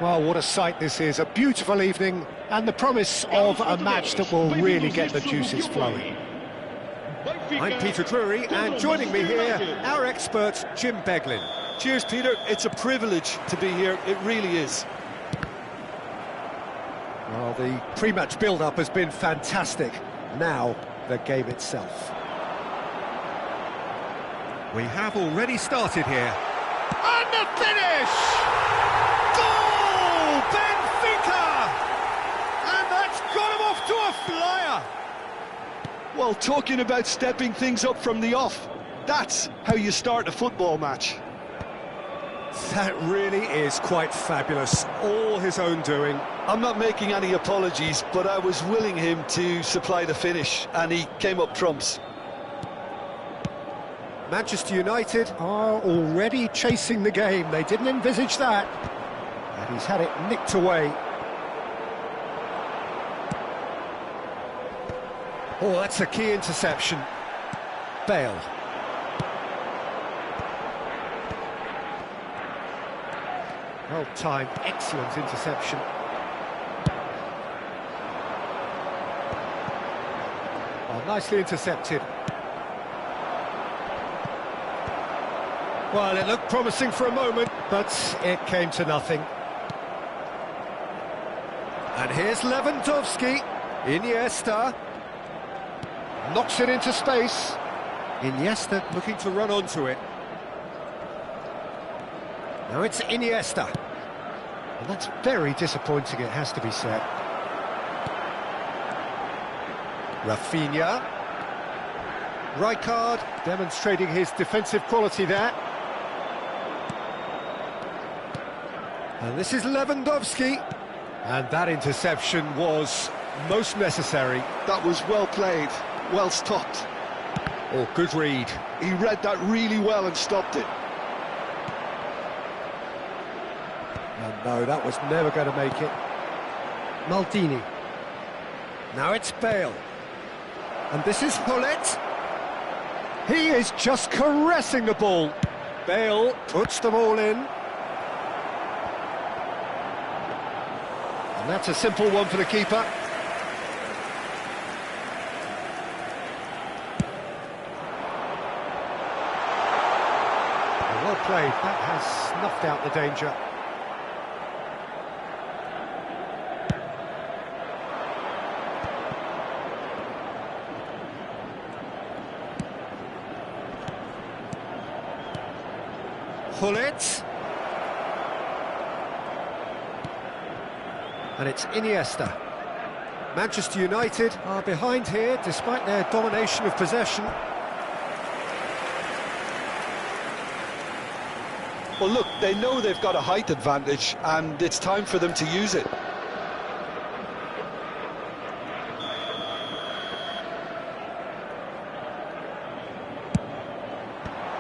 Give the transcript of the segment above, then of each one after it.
Well, what a sight this is. A beautiful evening and the promise of a match that will really get the juices flowing. I'm Peter Drury, and joining me here, our expert, Jim Beglin. Cheers, Peter. It's a privilege to be here. It really is. Well, the pre-match build-up has been fantastic. Now, the game itself. We have already started here. And the finish! Goal! Benfica! And that's got him off to a flyer! Well, talking about stepping things up from the off, that's how you start a football match. That really is quite fabulous. All his own doing. I'm not making any apologies, but I was willing him to supply the finish, and he came up trumps. Manchester United are already chasing the game. They didn't envisage that. And he's had it nicked away. Oh, that's a key interception. Bale. Well timed, excellent interception. Oh, nicely intercepted. Well, it looked promising for a moment, but it came to nothing. And here's Lewandowski. Iniesta. Knocks it into space. Iniesta looking to run onto it. Now it's Iniesta. And that's very disappointing, it has to be said. Rafinha. Rijkaard demonstrating his defensive quality there. And this is Lewandowski. And that interception was most necessary. That was well played, well stopped. Oh, good read. He read that really well and stopped it. And no, that was never going to make it. Maldini. Now it's Bale. And this is Hullet. He is just caressing the ball. Bale puts them all in. And that's a simple one for the keeper. Well played, that has snuffed out the danger. Hullet. And it's Iniesta. Manchester United are behind here despite their domination of possession. Well, look, they know they've got a height advantage, and it's time for them to use it.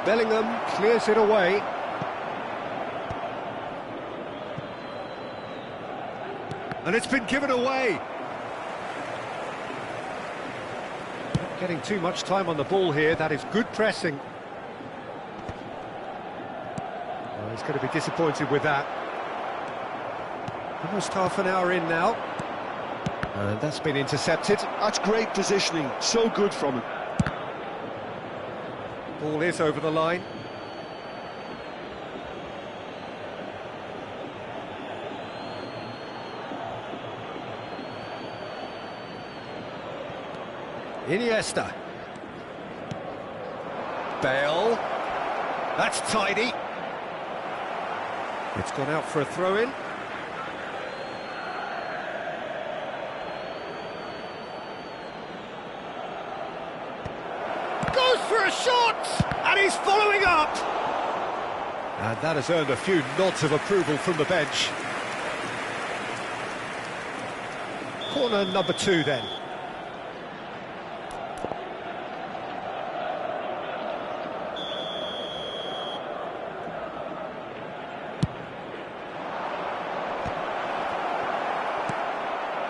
Bellingham clears it away. And it's been given away. Not getting too much time on the ball here. That is good pressing. Well, he's going to be disappointed with that. Almost half an hour in now. And that's been intercepted. That's great positioning. So good from him. Ball is over the line. Iniesta. Bale. That's tidy. It's gone out for a throw-in. Goes for a shot! And he's following up! And that has earned a few nods of approval from the bench. Corner number 2 then.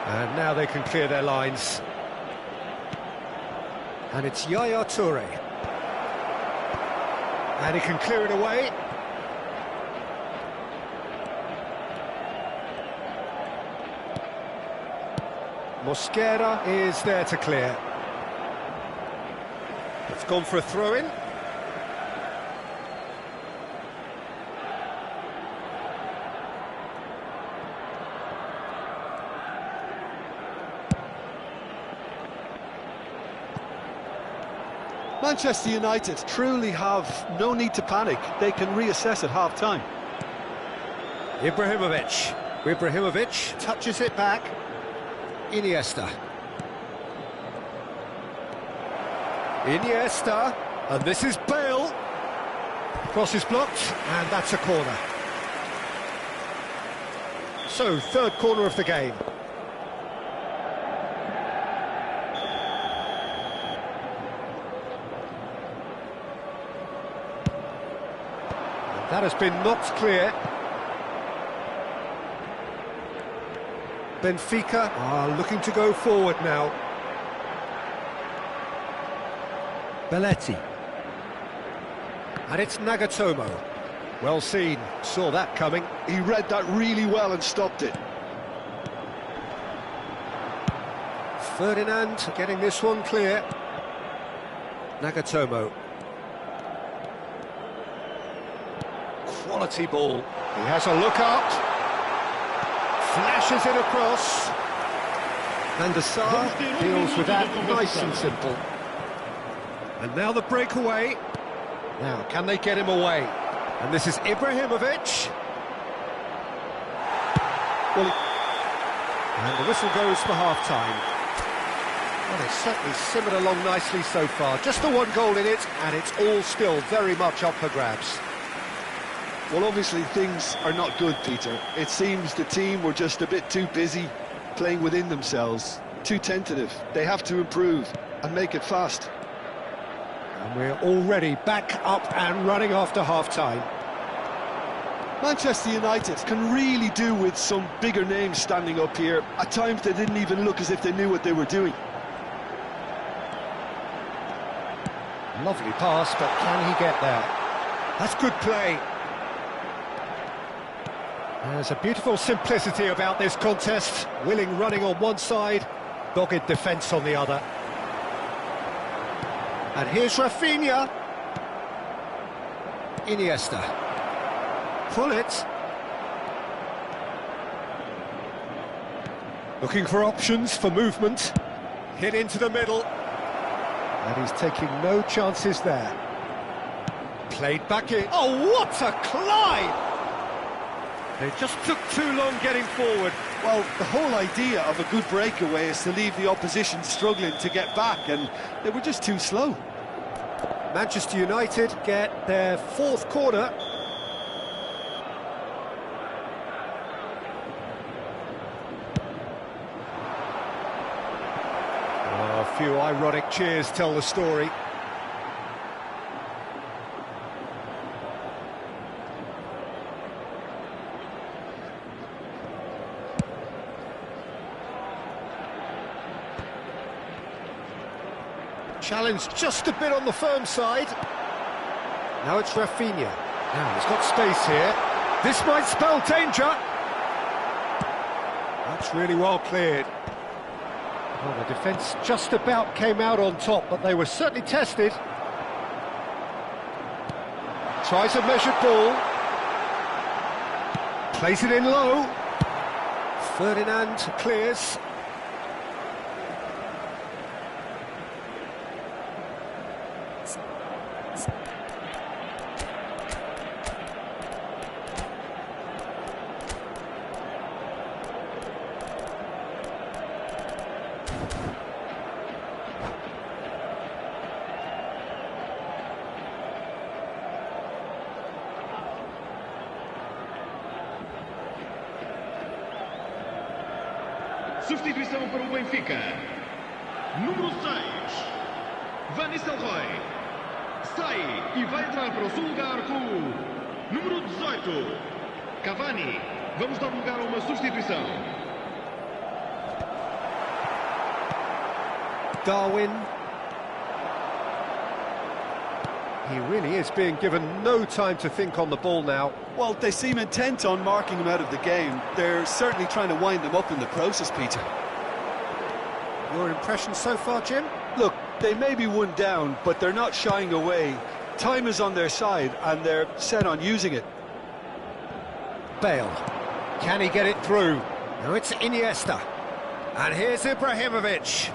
And now they can clear their lines. And it's Yaya Toure. And he can clear it away. Mosquera is there to clear. It's gone for a throw-in. Manchester United truly have no need to panic. They can reassess at half-time. Ibrahimovic touches it back. Iniesta, and this is Bale. Cross is blocked, and that's a corner. So, third corner of the game. That has been knocked clear. Benfica are looking to go forward now. Belletti. And it's Nagatomo. Well seen, saw that coming. He read that really well and stopped it. Ferdinand getting this one clear. Nagatomo. Quality ball. He has a look up. Flashes it across. Van der Sar deals with that nice and simple. And now the breakaway. Now, can they get him away? And this is Ibrahimovic. Well, and the whistle goes for half-time. Well, it's certainly simmered along nicely so far. Just the one goal in it, and it's all still very much up for grabs. Well, obviously things are not good, Peter. It seems the team were just a bit too busy playing within themselves, too tentative. They have to improve and make it fast. And we're already back up and running after half-time. Manchester United can really do with some bigger names standing up here. At times they didn't even look as if they knew what they were doing. Lovely pass, but can he get there? That's good play. There's a beautiful simplicity about this contest. Willing running on one side, dogged defence on the other. And here's Rafinha. Iniesta. Pull it. Looking for options for movement. Hit into the middle. And he's taking no chances there. Played back in. Oh, what a climb! It just took too long getting forward. Well, the whole idea of a good breakaway is to leave the opposition struggling to get back, and they were just too slow. Manchester United get their fourth corner. Oh, a few ironic cheers tell the story. Challenge just a bit on the firm side. Now it's Rafinha. Now he's got space here. This might spell danger. That's really well cleared. Well, the defence just about came out on top, but they were certainly tested. Tries a measured ball. Plays it in low. Ferdinand clears. Substituição para o Benfica. Número 6, Van Nistelrooy. Sai e vai entrar para o seu lugar com o número 18, Cavani. Vamos dar lugar a uma substituição. Darwin. He really is being given no time to think on the ball now. Well, they seem intent on marking him out of the game. They're certainly trying to wind him up in the process, Peter. Your impression so far, Jim? Look, they may be one down, but they're not shying away. Time is on their side, and they're set on using it. Bale. Can he get it through? Now it's Iniesta. And here's Ibrahimovic.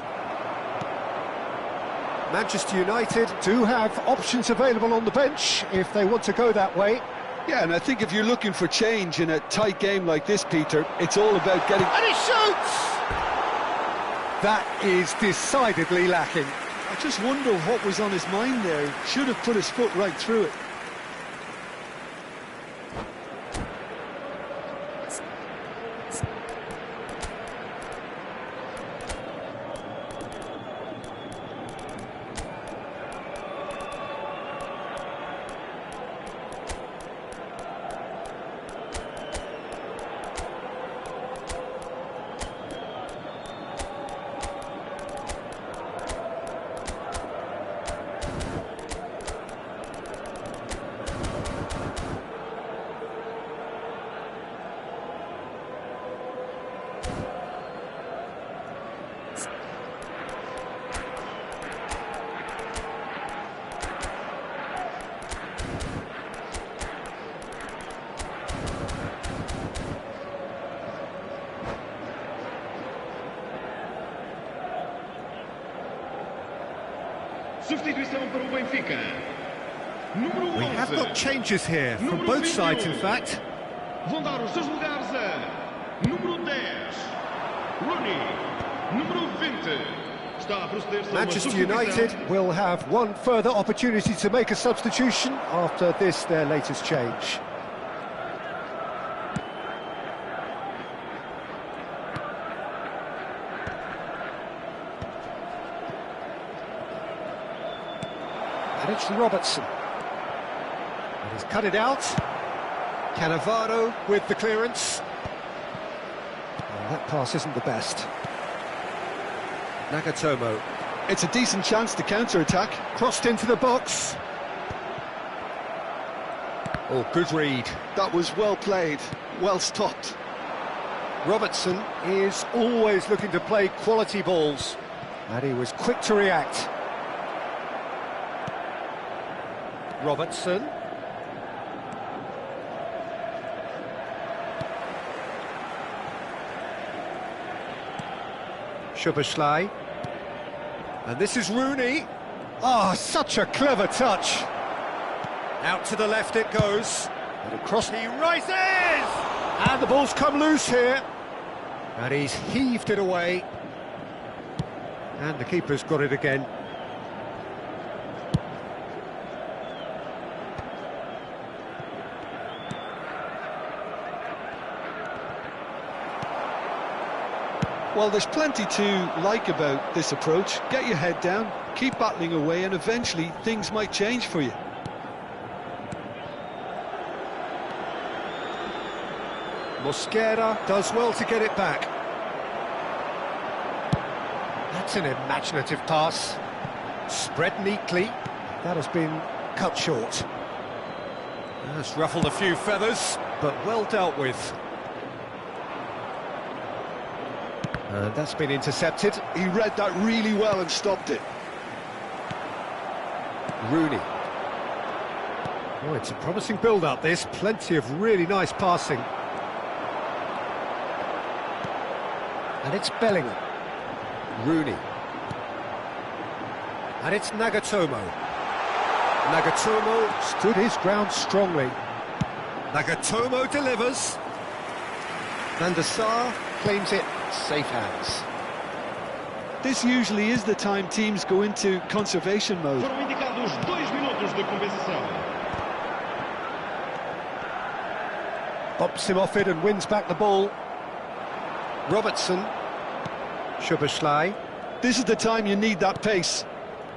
Manchester United do have options available on the bench if they want to go that way. Yeah, and I think if you're looking for change in a tight game like this, Peter, it's all about getting... And he shoots! That is decidedly lacking. I just wonder what was on his mind there. Should have put his foot right through it. Substituição para o Benfica. Número 11. We have got changes here, from both sides in fact. Vão dar os seus lugares a número 10, Rooney. Número 20. Está a proceder-se a uma Manchester substituição. United will have one further opportunity to make a substitution after this, their latest change. And it's Robertson. And he's cut it out. Cannavaro with the clearance. Oh, that pass isn't the best. Nagatomo. It's a decent chance to counter-attack. Crossed into the box. Oh, good read. That was well played, well stopped. Robertson is always looking to play quality balls. And he was quick to react. Robertson. Szoboszlai. And this is Rooney. Oh, such a clever touch. Out to the left it goes. And across he rises! And the ball's come loose here. And he's heaved it away. And the keeper's got it again. Well, there's plenty to like about this approach. Get your head down, keep battling away, and eventually things might change for you. Mosquera does well to get it back. That's an imaginative pass. Spread neatly. That has been cut short. That's ruffled a few feathers, but well dealt with. And that's been intercepted. He read that really well and stopped it. Rooney. Oh, it's a promising build-up, this. Plenty of really nice passing. And it's Bellingham. Rooney. And it's Nagatomo. Nagatomo stood his ground strongly. Nagatomo delivers. Van der Sar claims it. Safe hands. This usually is the time teams go into conservation mode. Foram indicados 2 minutos de compensação. Bops him off it and wins back the ball. Robertson. Szoboszlai. This is the time you need that pace.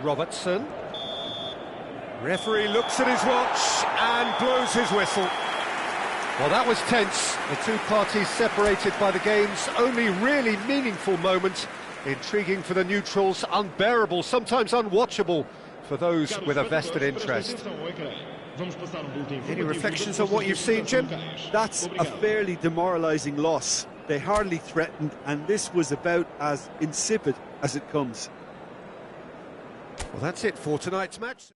Robertson. Referee looks at his watch and blows his whistle. Well, that was tense. The two parties separated by the game's only really meaningful moment. Intriguing for the neutrals, unbearable, sometimes unwatchable for those with a vested interest. Any reflections on what you've seen, Jim? That's a fairly demoralising loss. They hardly threatened, and this was about as insipid as it comes. Well, that's it for tonight's match.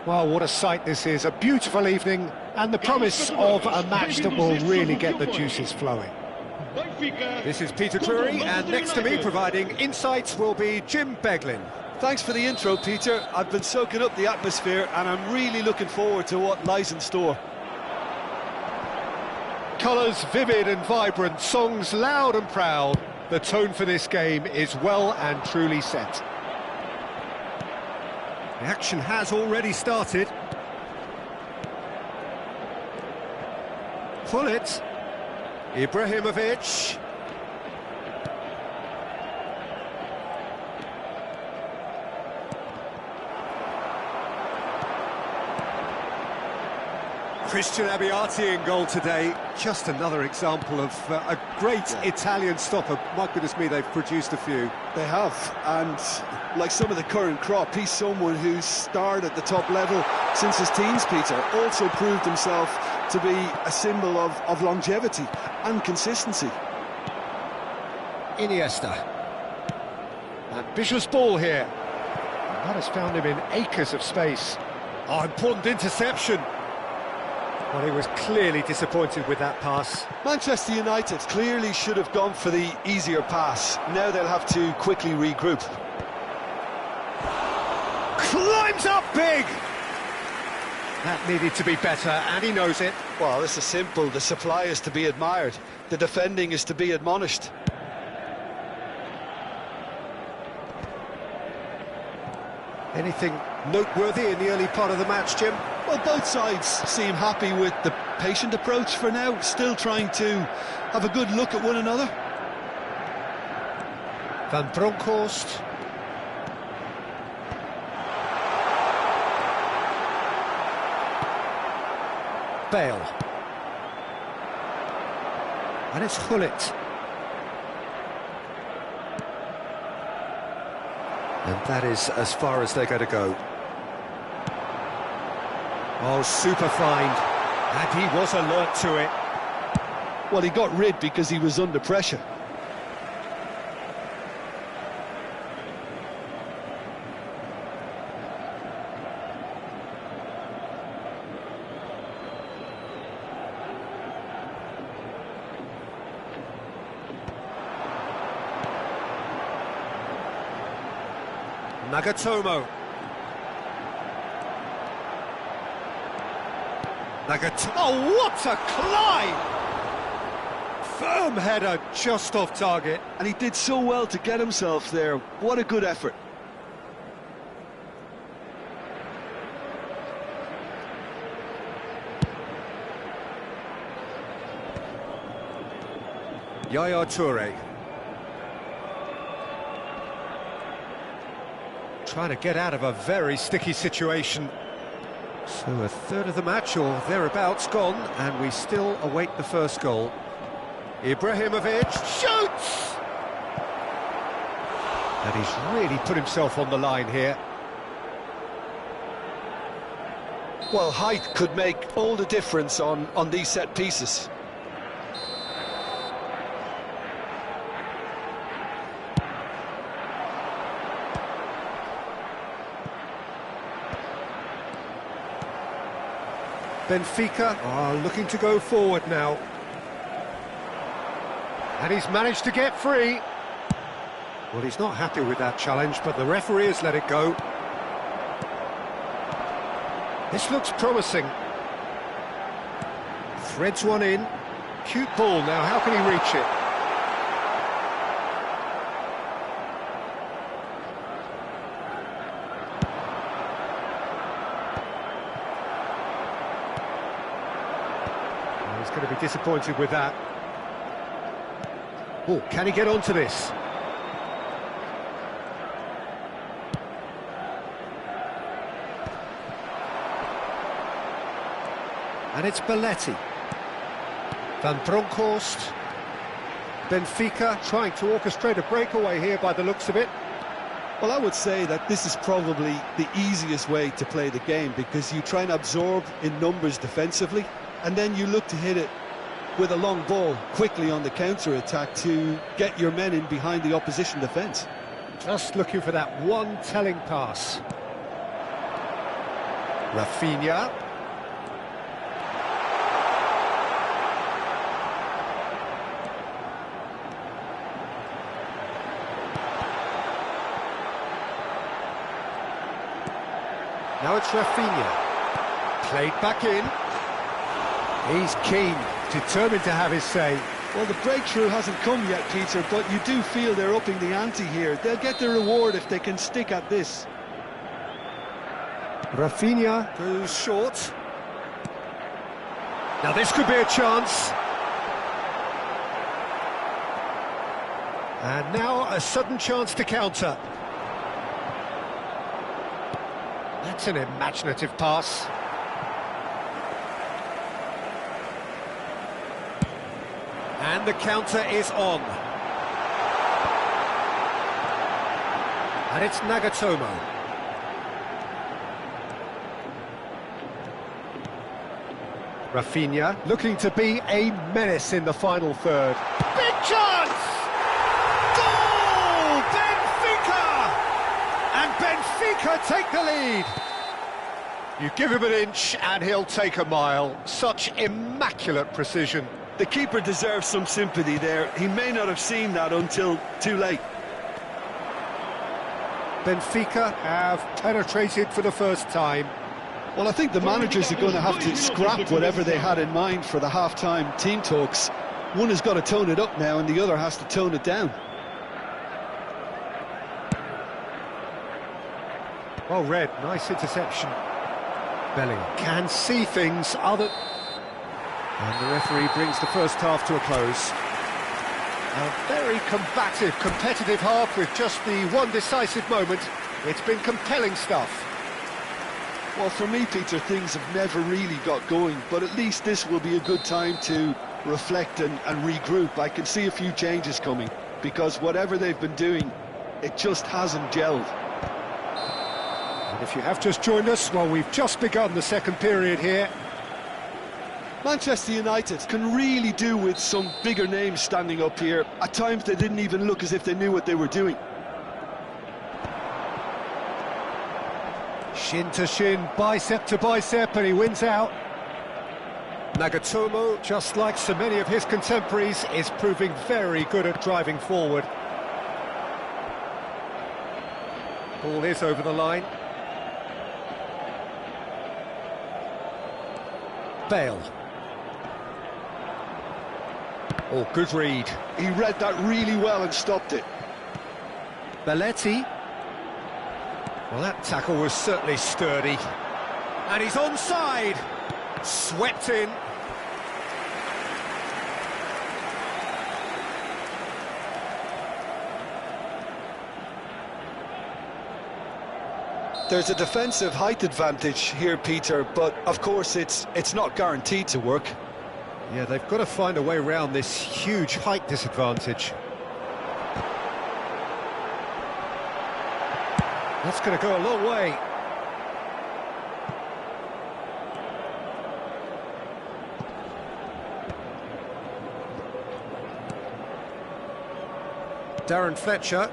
Well, what a sight this is. A beautiful evening, And the promise of a match that will really get the juices flowing. This is Peter Drury, and next to me providing insights will be Jim Beglin. Thanks for the intro, Peter. I've been soaking up the atmosphere and I'm really looking forward to what lies in store. Colours vivid and vibrant, songs loud and proud. The tone for this game is well and truly set. The action has already started. Hullet. Ibrahimovic. Christian Abbiati in goal today. Just another example of a great Italian stopper. My goodness me, they've produced a few. They have, and like some of the current crop, he's someone who's starred at the top level since his teens, Peter. Also proved himself to be a symbol of longevity and consistency. Iniesta. Ambitious ball here. And that has found him in acres of space. Oh, important interception. Well, he was clearly disappointed with that pass. Manchester United clearly should have gone for the easier pass. Now they'll have to quickly regroup. Climbs up big! That needed to be better, and he knows it. Well, this is simple. The supply is to be admired. The defending is to be admonished. Anything noteworthy in the early part of the match, Jim? Well, both sides seem happy with the patient approach for now, still trying to have a good look at one another. Van Bronckhorst. Bale. And it's Hullet. And that is as far as they're going to go. Oh, super find. And he was alert to it. Well, he got rid because he was under pressure. Nagatomo. Oh, what a climb! Firm header just off target. And he did so well to get himself there. What a good effort. Yaya Toure. Trying to get out of a very sticky situation. So a third of the match or thereabouts gone, and we still await the first goal. Ibrahimovic shoots! And he's really put himself on the line here. Well, height could make all the difference on these set pieces. Benfica are looking to go forward now. And he's managed to get free. Well, he's not happy with that challenge, but the referee has let it go. This looks promising. Threads one in. Cute ball now, how can he reach it? He's going to be disappointed with that. Oh, can he get onto this? And it's Belletti. Van Bronckhorst. Benfica trying to orchestrate a breakaway here by the looks of it. Well, I would say that this is probably the easiest way to play the game, because you try and absorb in numbers defensively, and then you look to hit it with a long ball quickly on the counter-attack to get your men in behind the opposition defence. Just looking for that one telling pass. Rafinha. Now it's Rafinha. Played back in. He's keen, determined to have his say. Well, the breakthrough hasn't come yet, Peter, but you do feel they're upping the ante here. They'll get the reward if they can stick at this. Rafinha goes short. Now this could be a chance. And now a sudden chance to counter. That's an imaginative pass. And the counter is on. And it's Nagatomo. Rafinha looking to be a menace in the final third. Big chance! Goal! Benfica! And Benfica take the lead. You give him an inch and he'll take a mile. Such immaculate precision. The keeper deserves some sympathy there. He may not have seen that until too late. Benfica have penetrated for the first time. Well, I think the managers are going to have to scrap whatever they had in mind for the half-time team talks. One has got to tone it up now and the other has to tone it down. Well read, nice interception. Bellingham can see things other... And the referee brings the first half to a close. A very combative, competitive half with just the one decisive moment. It's been compelling stuff. Well, for me, Peter, things have never really got going, but at least this will be a good time to reflect and regroup. I can see a few changes coming, because whatever they've been doing, it just hasn't gelled. And if you have just joined us, well, we've just begun the second period here. Manchester United can really do with some bigger names standing up here. At times they didn't even look as if they knew what they were doing. Shin to shin, bicep to bicep, and he wins out. Nagatomo, just like so many of his contemporaries, is proving very good at driving forward. Ball is over the line. Bale. Oh, good read. He read that really well and stopped it. Belletti. Well, that tackle was certainly sturdy. And he's onside. Swept in. There's a defensive height advantage here, Peter, but of course it's not guaranteed to work. Yeah, they've got to find a way around this huge height disadvantage. That's going to go a long way. Darren Fletcher.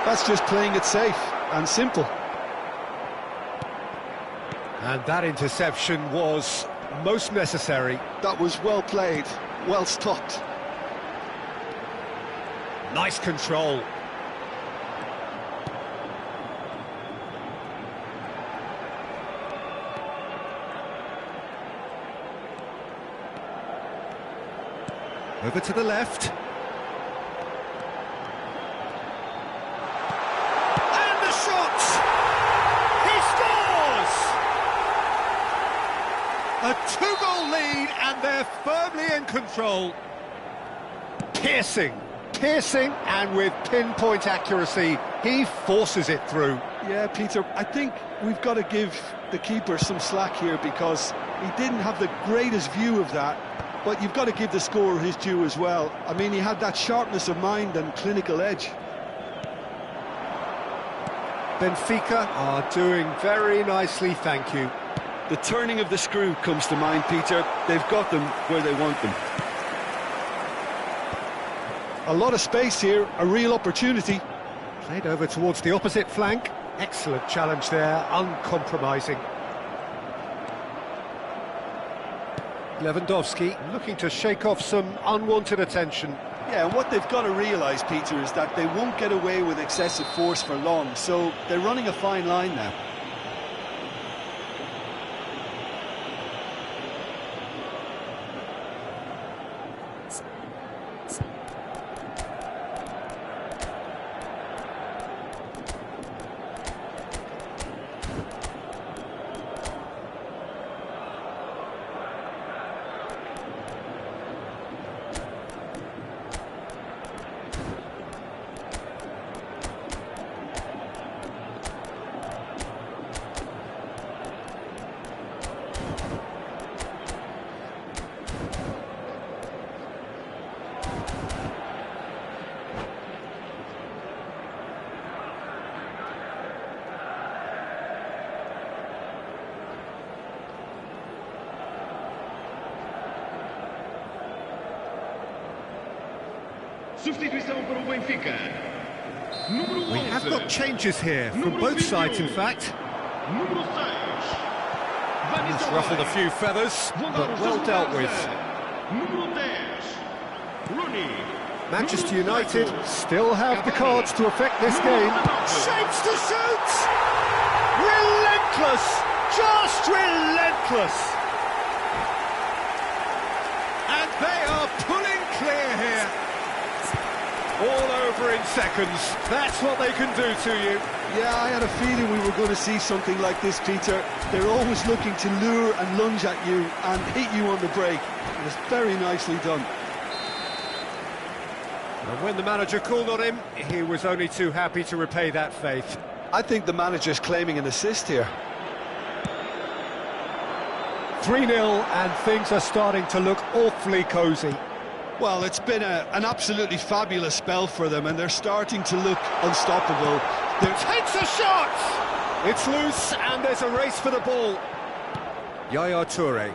That's just playing it safe and simple. And that interception was most necessary. That was well played, well stopped. Nice control. Over to the left. And the shot! He scores! A two-goal lead, and they're firmly in control. Piercing, and with pinpoint accuracy, he forces it through. Yeah, Peter, I think we've got to give the keeper some slack here because he didn't have the greatest view of that, but you've got to give the scorer his due as well. I mean, he had that sharpness of mind and clinical edge. Benfica are doing very nicely, thank you. The turning of the screw comes to mind, Peter. They've got them where they want them. A lot of space here, a real opportunity. Played over towards the opposite flank. Excellent challenge there, uncompromising. Lewandowski looking to shake off some unwanted attention. Yeah, and what they've got to realise, Peter, is that they won't get away with excessive force for long, so they're running a fine line now. Substituição para o Benfica. Número 11. We have got changes here from both sides, in fact. Número 6. It's ruffled a few feathers, but well dealt with. Número 10. Rooney. Manchester United still have the cards to affect this game. Shapes to shoot! Relentless! Just relentless! And they are pulling clear here. All over in seconds. That's what they can do to you. Yeah, I had a feeling we were going to see something like this, Peter. They're always looking to lure and lunge at you and hit you on the break. It was very nicely done. And when the manager called on him, he was only too happy to repay that faith. I think the manager's claiming an assist here. 3-0, and things are starting to look awfully cosy. Well, it's been an absolutely fabulous spell for them, and they're starting to look unstoppable. Takes a shot! It's loose, and there's a race for the ball. Yaya Toure.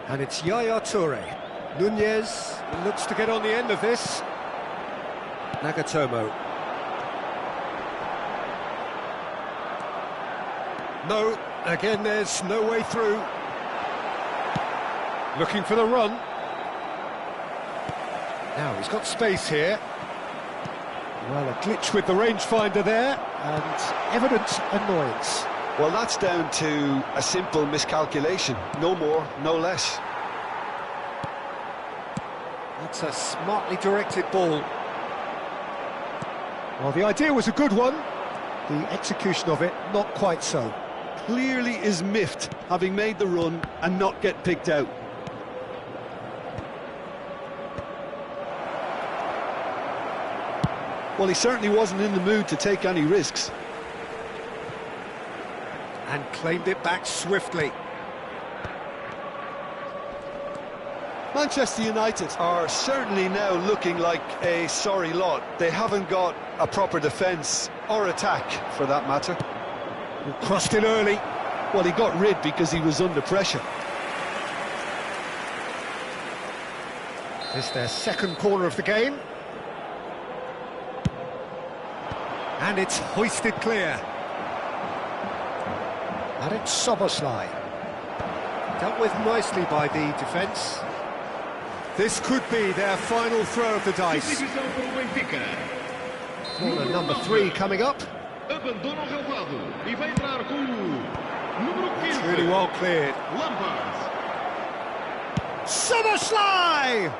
And it's Yaya Toure. Nunez looks to get on the end of this. Nagatomo. No, again there's no way through. Looking for the run. Now he's got space here. Well, a glitch with the rangefinder there, and evident annoyance. Well, that's down to a simple miscalculation. No more, no less. That's a smartly directed ball. Well, the idea was a good one. The execution of it, not quite so. Clearly is miffed, having made the run and not get picked out. Well, he certainly wasn't in the mood to take any risks. And claimed it back swiftly. Manchester United are certainly now looking like a sorry lot. They haven't got a proper defence or attack, for that matter. Crossed in early. Well, he got rid because he was under pressure. It's their second corner of the game. And it's hoisted clear. And it's Soboslai. Dealt with nicely by the defence. This could be their final throw of the dice. Corner number 3 coming up. It's really well cleared. Soboslai!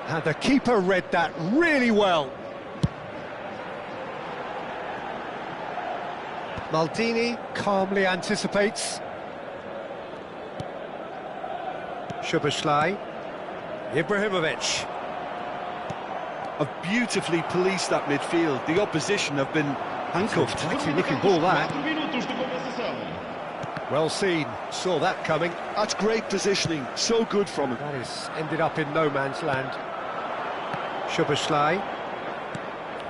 And the keeper read that really well. Maldini calmly anticipates. Szoboszlai. Ibrahimovic. Have beautifully policed that midfield. The opposition have been handcuffed. Tighty looking ball that. Well seen, saw that coming. That's great positioning, so good from him. That is ended up in no man's land. Szoboszlai.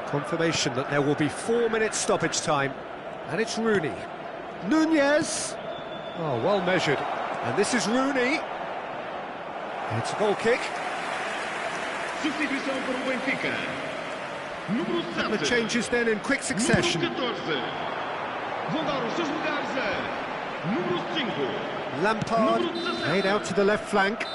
Confirmation that there will be 4 minutes stoppage time. And it's Rooney. Nunez! Oh, well measured. And this is Rooney. It's a goal kick. Substituição para o Benfica. Número 7. The changes then in quick succession. Número 14. Vão dar os seus lugares a número 5. Lampard made out to the left flank.